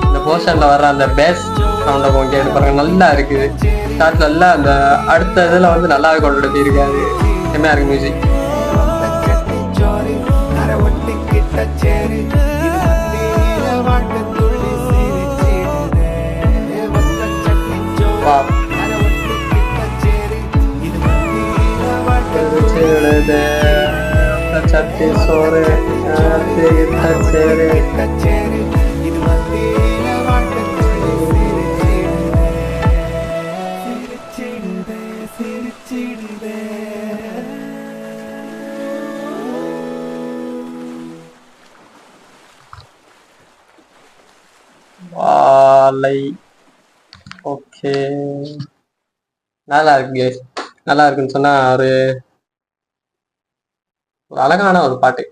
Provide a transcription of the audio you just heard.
இந்த போர்ஷன்ல வர்ற அந்த பேஸ் சவுண்டை கொஞ்சம் கேட்டு பாருங்க, நல்லா இருக்குது. ஸ்டார்ட்ல எல்லாம் அந்த அடுத்த இதுல வந்து நல்லாவே கொண்டு இருக்காது. செம்மையா இருக்கு மியூசிக். சட்டி சோறு வாழை. ஓகே, நல்லா இருக்கு. நல்லா இருக்குன்னு சொன்னா ஒரு அழகான ஒரு பாட்டு.